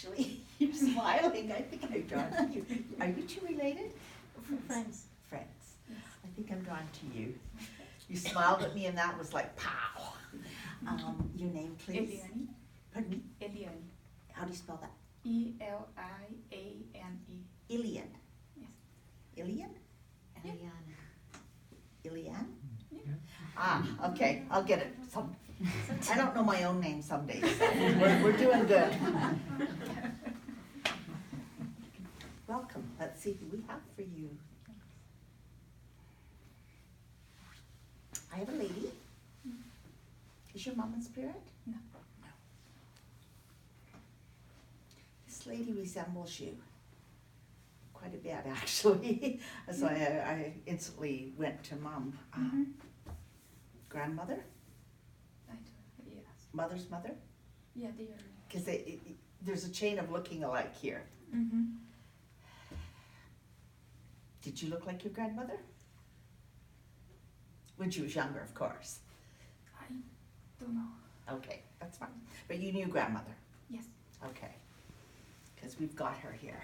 Actually, you're smiling. I think I'm drawn to you. Are you two related? Friends. Friends. Yes. I think I'm drawn to you. You smiled at me and that was like, pow. Your name, please? Eliane. Pardon me? Eliane. How do you spell that? E-L-I-A-N-E. Ilian. Yes. Ilian? Eliane. Ilian? Yeah. Ah, okay, I'll get it. I don't know my own name some days, so we're doing good. Welcome. Let's see who we have for you. I have a lady. Is your mom in spirit? No. This lady resembles you quite a bit, actually. So I instantly went to mom. Grandmother? I do. Yes. Mother's mother? Yeah, they are. Because there's a chain of looking alike here. Mm-hmm. Did you look like your grandmother? When she was younger, of course. I don't know. Okay, that's fine. But you knew grandmother? Yes. Okay. Because we've got her here.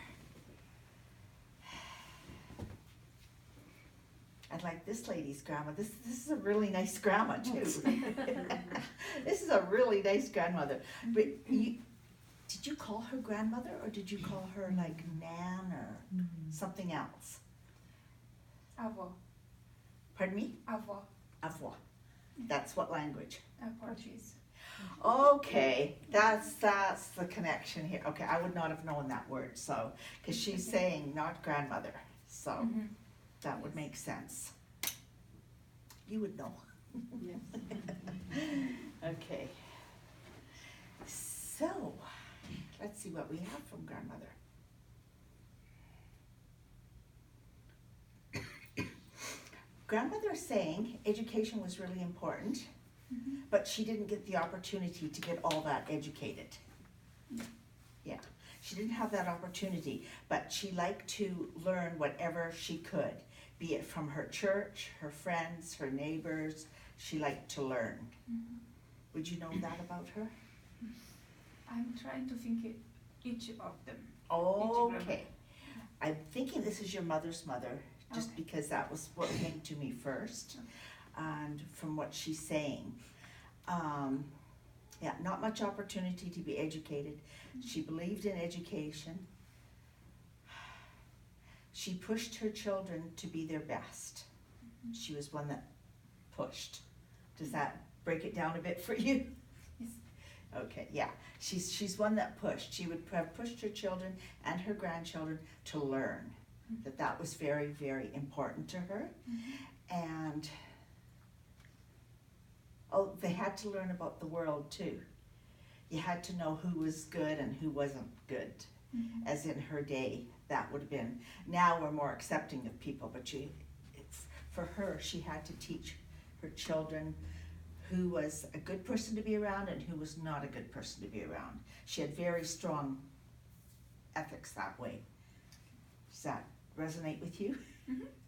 I'd like this lady's grandma. This is a really nice grandma too. This is a really nice grandmother. But did you call her grandmother or did you call her like Nan or something else? Avó. Pardon me? Avó. Avó. That's what language? Portuguese. Okay, that's the connection here. Okay, I would not have known that word, so, because she's saying not grandmother, so Mm-hmm. that would make sense. You would know. Yes. Okay. So, let's see what we have from grandmother. Grandmother is saying education was really important, but she didn't get the opportunity to get all that educated. Yeah, she didn't have that opportunity, but she liked to learn whatever she could, be it from her church, her friends, her neighbors. She liked to learn. Would you know that about her? I'm trying to think each of them. Okay. I'm thinking this is your mother's mother, just Okay. because that was what came to me first, and from what she's saying. Yeah, not much opportunity to be educated. She believed in education. She pushed her children to be their best. She was one that pushed. Does that break it down a bit for you? Yes. Okay, yeah. She's one that pushed. She would have pushed her children and her grandchildren to learn. That was very, very important to her. And they had to learn about the world too. You had to know who was good and who wasn't good. As in her day, that would have been. Now we're more accepting of people, but for her, she had to teach her children who was a good person to be around and who was not a good person to be around. She had very strong ethics that way. Does that resonate with you?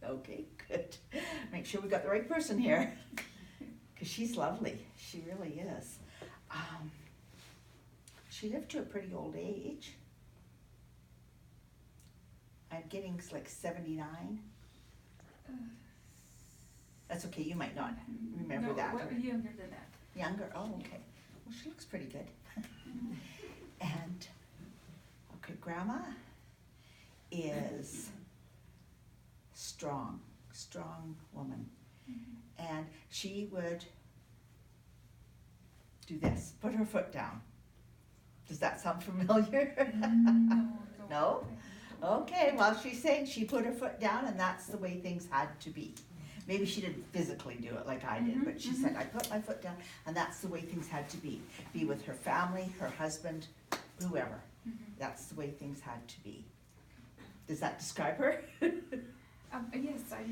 Okay, good. Make sure we got the right person here. Because she's lovely. She really is. She lived to a pretty old age. I'm getting like 79. That's okay, you might not remember No, that. well, younger than that. Younger, oh, okay. Well, she looks pretty good. And, okay, Grandma is strong woman. And she would do this, put her foot down. Does that sound familiar? No? Okay, well, she's saying she put her foot down and that's the way things had to be. Maybe she didn't physically do it like I did, but she said, I put my foot down and that's the way things had to be. Be with her family, her husband, whoever. That's the way things had to be. Does that describe her? Yes, I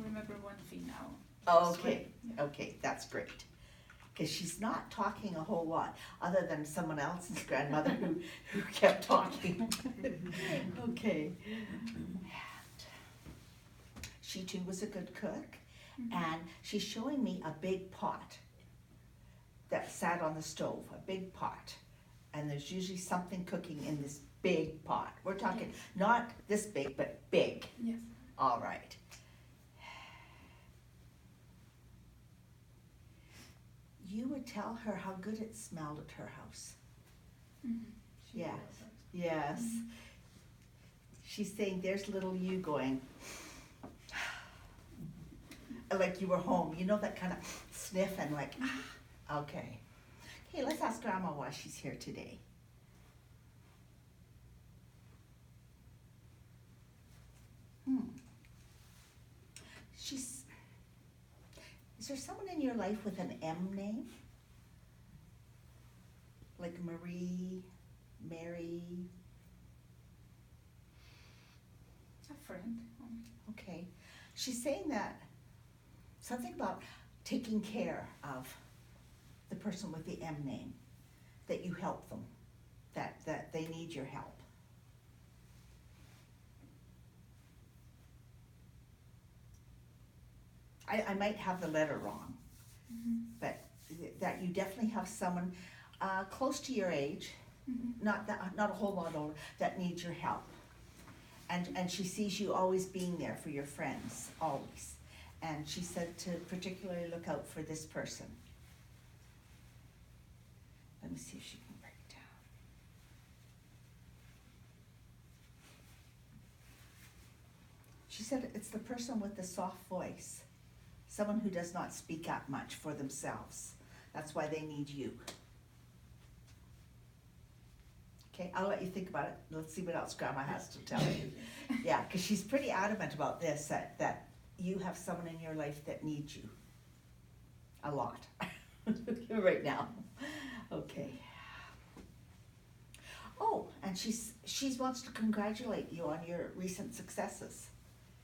remember one thing now. Okay, okay, that's great. Because she's not talking a whole lot, other than someone else's grandmother who kept talking. Okay. And she too was a good cook, and she's showing me a big pot that sat on the stove, a big pot. and there's usually something cooking in this big pot. We're talking not this big, but big. Yes. All right. You would tell her how good it smelled at her house. Mm-hmm. Yeah. Yes. Mm-hmm. She's saying there's little you going, like you were home. You know that kind of sniff and like, okay. Okay, let's ask Grandma why she's here today. Is there someone in your life with an M name? Like Marie, Mary? A friend. Okay. She's saying that something about taking care of the person with the M name, that you help them, that they need your help. I might have the letter wrong, but that you definitely have someone close to your age, not a whole lot older, that needs your help. And she sees you always being there for your friends, always. And she said to particularly look out for this person. Let me see if she can break it down. She said it's the person with the soft voice. Someone who does not speak up much for themselves. That's why they need you. Okay, I'll let you think about it. Let's see what else Grandma has to tell you. Yeah, because she's pretty adamant about this, that you have someone in your life that needs you. A lot. Right now. Okay. Oh, and she wants to congratulate you on your recent successes.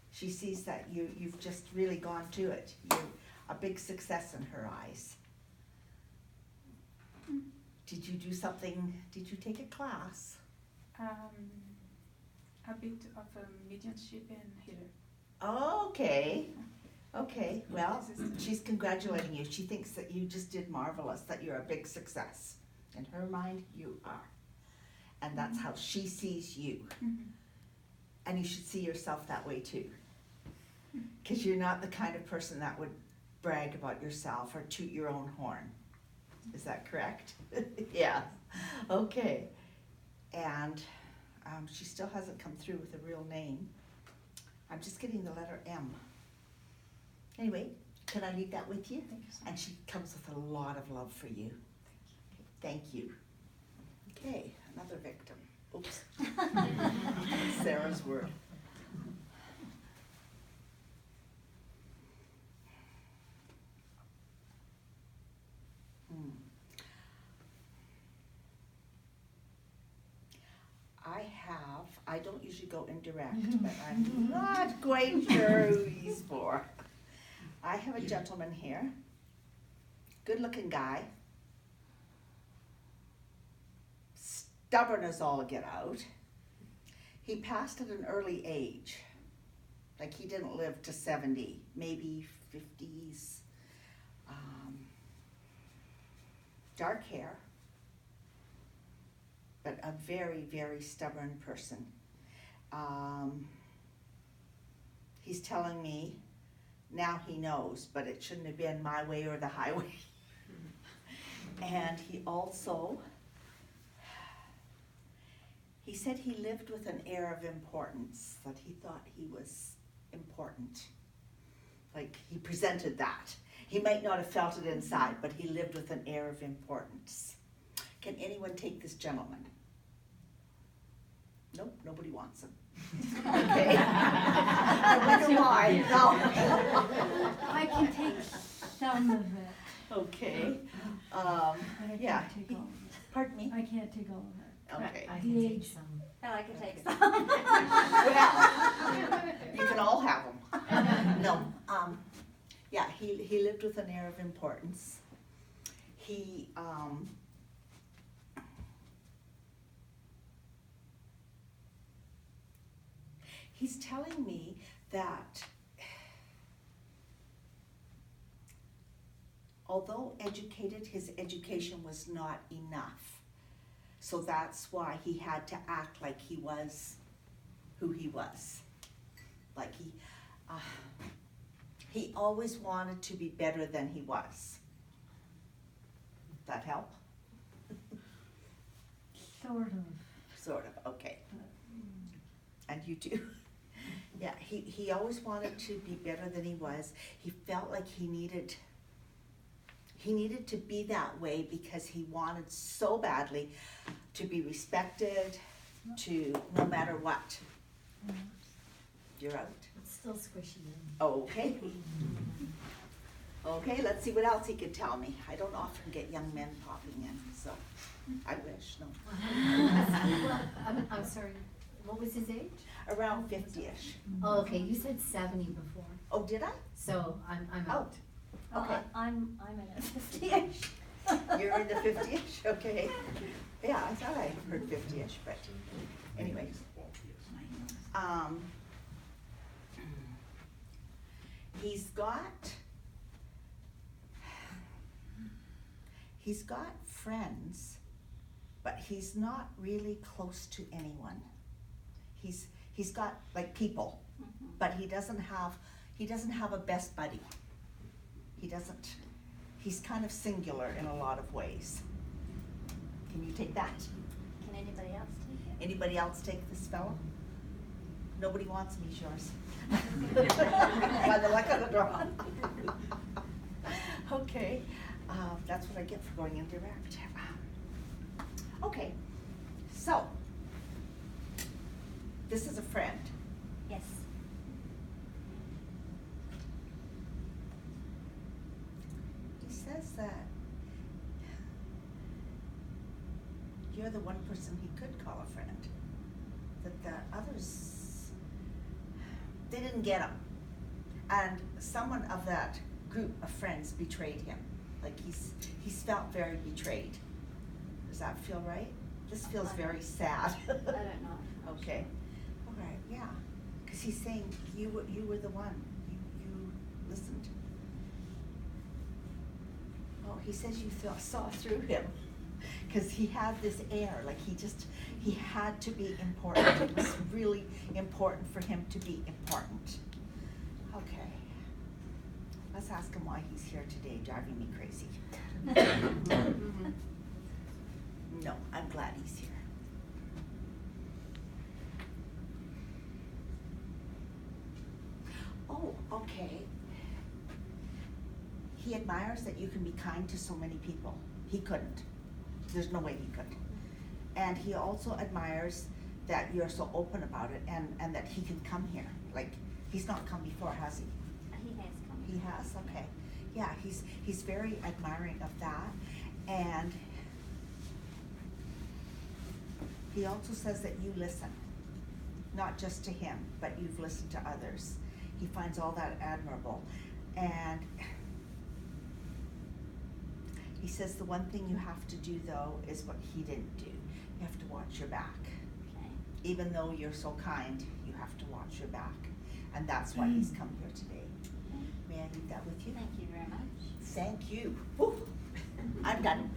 She sees that you've just really gone to it. You're a big success in her eyes. Did you do something, did you take a class? A bit of mediumship and healer. Okay. Okay, well, she's congratulating you. She thinks that you just did marvelous, that you're a big success. In her mind, you are. And that's how she sees you. And you should see yourself that way too. Because you're not the kind of person that would brag about yourself or toot your own horn. Is that correct? Yeah. Okay. And she still hasn't come through with a real name. I'm just getting the letter M. Anyway, can I leave that with you? Thank you so much. And she comes with a lot of love for you. Thank you. Okay, another victim. Oops. Sarah's word. I don't usually go indirect, but I'm not quite sure who he's for. I have a gentleman here, good looking guy, stubborn as all get out. He passed at an early age, like he didn't live to 70, maybe 50s. Dark hair, but a very, very stubborn person. He's telling me, now he knows, but it shouldn't have been my way or the highway. And he also, he said he lived with an air of importance, that he thought he was important. Like he presented that. He might not have felt it inside, but he lived with an air of importance. Can anyone take this gentleman? Nope, nobody wants him. Okay. I wonder why. No. I can take some of it. Okay. But I can't Yeah. take all of it. Pardon me? I can't take all of it. Okay. I The can take age. some. And I can take some. Well, you can all have them. No. Yeah, he lived with an air of importance. He's telling me that although educated, his education was not enough. So that's why he had to act like he was who he was. Like he always wanted to be better than he was. That help? Sort of. Sort of, okay. And you too? Yeah, he always wanted to be better than he was. He felt like he needed to be that way because he wanted so badly to be respected, to no matter what. You're out. It's still squishy. Okay. Okay, let's see what else he could tell me. I don't often get young men popping in, so I wish, no. Well, I'm sorry, what was his age? Around 50-ish. Oh, okay, you said 70 before, Oh, did I? so I'm Oh, out. okay. I'm in a 50-ish. You're in the 50-ish, okay. Yeah, I thought I heard 50-ish, but anyways. He's got friends, but he's not really close to anyone. He's got like people, but he doesn't have a best buddy. He's kind of singular in a lot of ways. Can you take that? Can anybody else take it? Anybody else take this fellow? Nobody wants me, yours. By the luck of the draw. Okay, that's what I get for going indirect. Okay, so, this is a friend. Yes. He says that you're the one person he could call a friend. That the others, they didn't get him. And someone of that group of friends betrayed him. Like he's felt very betrayed. Does that feel right? This feels very sad. I don't know. Okay. All right. Yeah. Because he's saying you were the one. You listened. Oh, he says you saw through him. Because he had this air, like he had to be important. It was really important for him to be important. Okay. Let's ask him why he's here today, driving me crazy. No, I'm glad he's here. Oh, okay. He admires that you can be kind to so many people. He couldn't. There's no way he could. And he also admires that you're so open about it and that he can come here. Like, he's not come before, has he? He has come. He has, okay. Yeah, he's very admiring of that. And he also says that you listen, not just to him, but you've listened to others. He finds all that admirable. And he says the one thing you have to do, though, is what he didn't do. You have to watch your back. Okay. Even though you're so kind, you have to watch your back. And that's why he's come here today. May I leave that with you? Thank you very much. Thank you. Whew. I'm done.